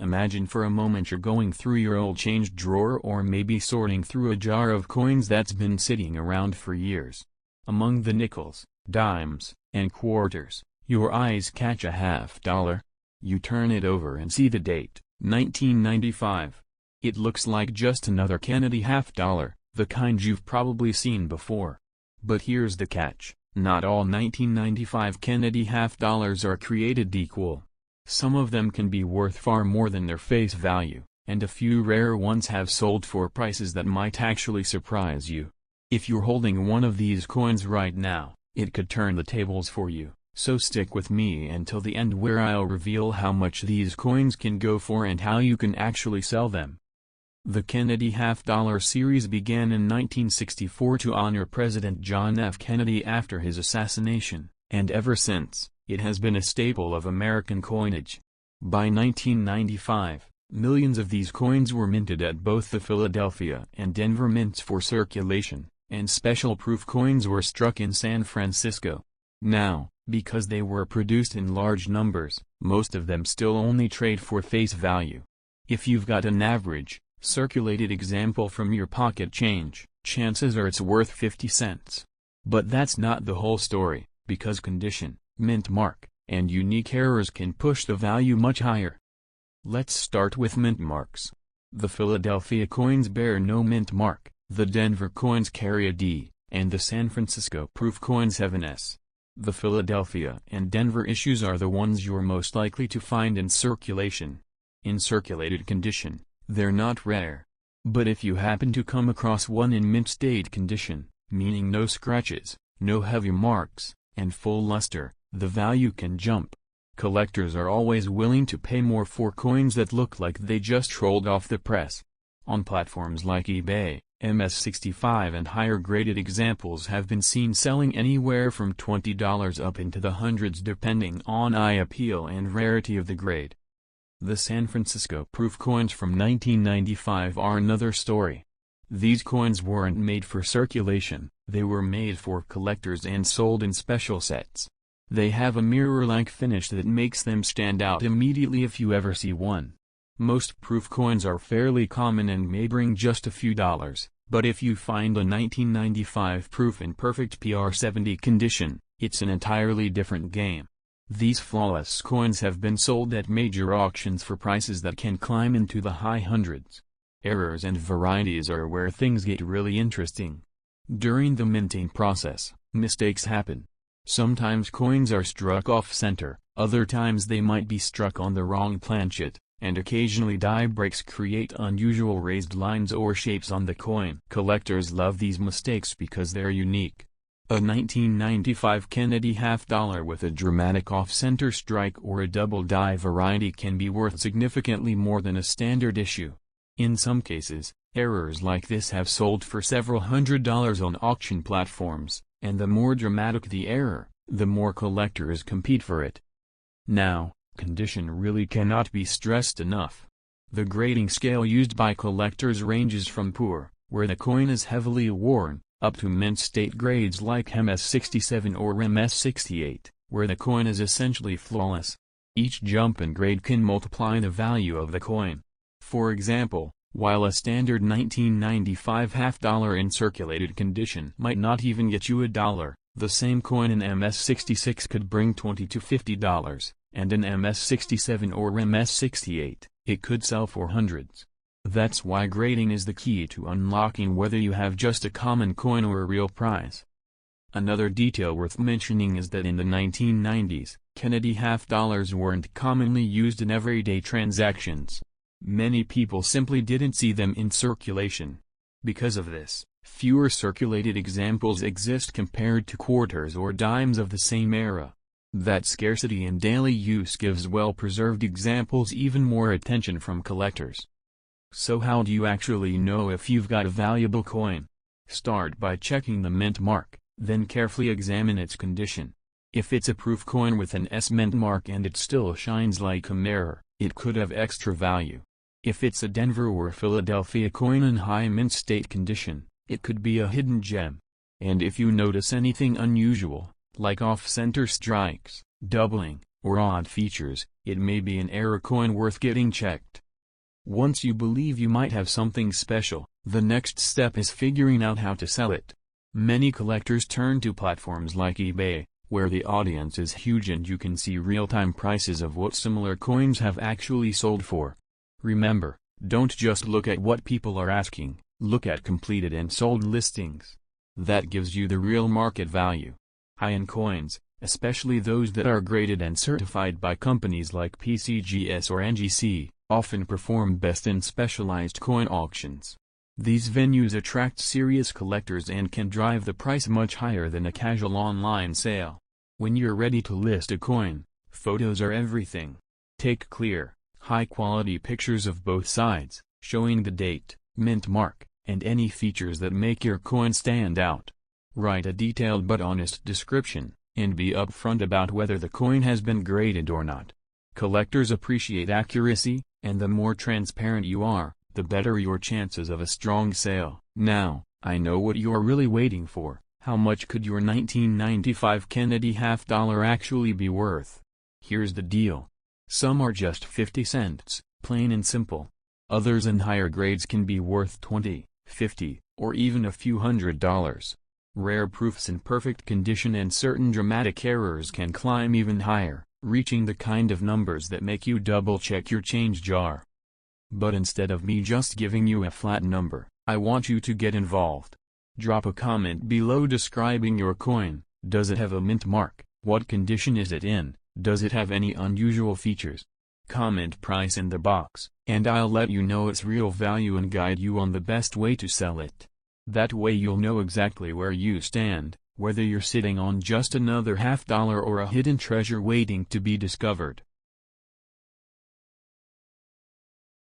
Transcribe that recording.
Imagine for a moment you're going through your old change drawer or maybe sorting through a jar of coins that's been sitting around for years. Among the nickels, dimes, and quarters, your eyes catch a $50. You turn it over and see the date, 1995. It looks like just another Kennedy $50, the kind you've probably seen before. But here's the catch, not all 1995 Kennedy $50s are created equal. Some of them can be worth far more than their face value, and a few rare ones have sold for prices that might actually surprise you. If you're holding one of these coins right now, it could turn the tables for you, so stick with me until the end where I'll reveal how much these coins can go for and how you can actually sell them. The Kennedy $50 series began in 1964 to honor President John F. Kennedy after his assassination, and ever since, it has been a staple of American coinage. By 1995, millions of these coins were minted at both the Philadelphia and Denver mints for circulation, and special proof coins were struck in San Francisco. Now, because they were produced in large numbers, most of them still only trade for face value. If you've got an average, circulated example from your pocket change, chances are it's worth 50 cents. But that's not the whole story, because condition, mint mark, and unique errors can push the value much higher. Let's start with mint marks. The Philadelphia coins bear no mint mark, the Denver coins carry a D, and the San Francisco proof coins have an S. The Philadelphia and Denver issues are the ones you're most likely to find in circulation. In circulated condition, they're not rare. But if you happen to come across one in mint state condition, meaning no scratches, no heavy marks, and full luster, the value can jump. Collectors are always willing to pay more for coins that look like they just rolled off the press. On platforms like eBay, MS65 and higher graded examples have been seen selling anywhere from $20 up into the hundreds depending on eye appeal and rarity of the grade. The San Francisco proof coins from 1995 are another story. These coins weren't made for circulation, they were made for collectors and sold in special sets. They have a mirror-like finish that makes them stand out immediately if you ever see one. Most proof coins are fairly common and may bring just a few dollars, but if you find a 1995 proof in perfect PR70 condition, it's an entirely different game. These flawless coins have been sold at major auctions for prices that can climb into the high hundreds. Errors and varieties are where things get really interesting. During the minting process, mistakes happen. Sometimes coins are struck off-center, other times they might be struck on the wrong planchet, and occasionally die breaks create unusual raised lines or shapes on the coin. Collectors love these mistakes because they're unique. A 1995 Kennedy $50 with a dramatic off-center strike or a double die variety can be worth significantly more than a standard issue. In some cases, errors like this have sold for several $100s on auction platforms, and the more dramatic the error, the more collectors compete for it. Now, condition really cannot be stressed enough. The grading scale used by collectors ranges from poor, where the coin is heavily worn, up to mint state grades like MS67 or MS68, where the coin is essentially flawless. Each jump in grade can multiply the value of the coin. For example, while a standard 1995 $50 in circulated condition might not even get you $1, the same coin in MS66 could bring $20 to $50, and in MS67 or MS68, it could sell for hundreds. That's why grading is the key to unlocking whether you have just a common coin or a real prize. Another detail worth mentioning is that in the 1990s, Kennedy $50 weren't commonly used in everyday transactions. Many people simply didn't see them in circulation. Because of this, fewer circulated examples exist compared to quarters or dimes of the same era. That scarcity in daily use gives well-preserved examples even more attention from collectors. So how do you actually know if you've got a valuable coin? Start by checking the mint mark, then carefully examine its condition. If it's a proof coin with an S mint mark and it still shines like a mirror, it could have extra value. If it's a Denver or Philadelphia coin in high mint state condition, it could be a hidden gem. And if you notice anything unusual, like off-center strikes, doubling, or odd features, it may be an error coin worth getting checked. Once you believe you might have something special, the next step is figuring out how to sell it. Many collectors turn to platforms like eBay, where the audience is huge and you can see real-time prices of what similar coins have actually sold for. Remember, don't just look at what people are asking, look at completed and sold listings. That gives you the real market value. High-end coins, especially those that are graded and certified by companies like PCGS or NGC, often perform best in specialized coin auctions. These venues attract serious collectors and can drive the price much higher than a casual online sale. When you're ready to list a coin, photos are everything. Take clear, high-quality pictures of both sides, showing the date, mint mark, and any features that make your coin stand out. Write a detailed but honest description, and be upfront about whether the coin has been graded or not. Collectors appreciate accuracy, and the more transparent you are, the better your chances of a strong sale. Now, I know what you're really waiting for. How much could your 1995 Kennedy $half actually be worth? Here's the deal. Some are just 50 cents, plain and simple. Others in higher grades can be worth 20, 50, or even a few $100s. Rare proofs in perfect condition and certain dramatic errors can climb even higher, reaching the kind of numbers that make you double-check your change jar. But instead of me just giving you a flat number, I want you to get involved. Drop a comment below describing your coin. Does it have a mint mark? What condition is it in? Does it have any unusual features? Comment price in the box, and I'll let you know its real value and guide you on the best way to sell it. That way you'll know exactly where you stand, whether you're sitting on just another $half or a hidden treasure waiting to be discovered.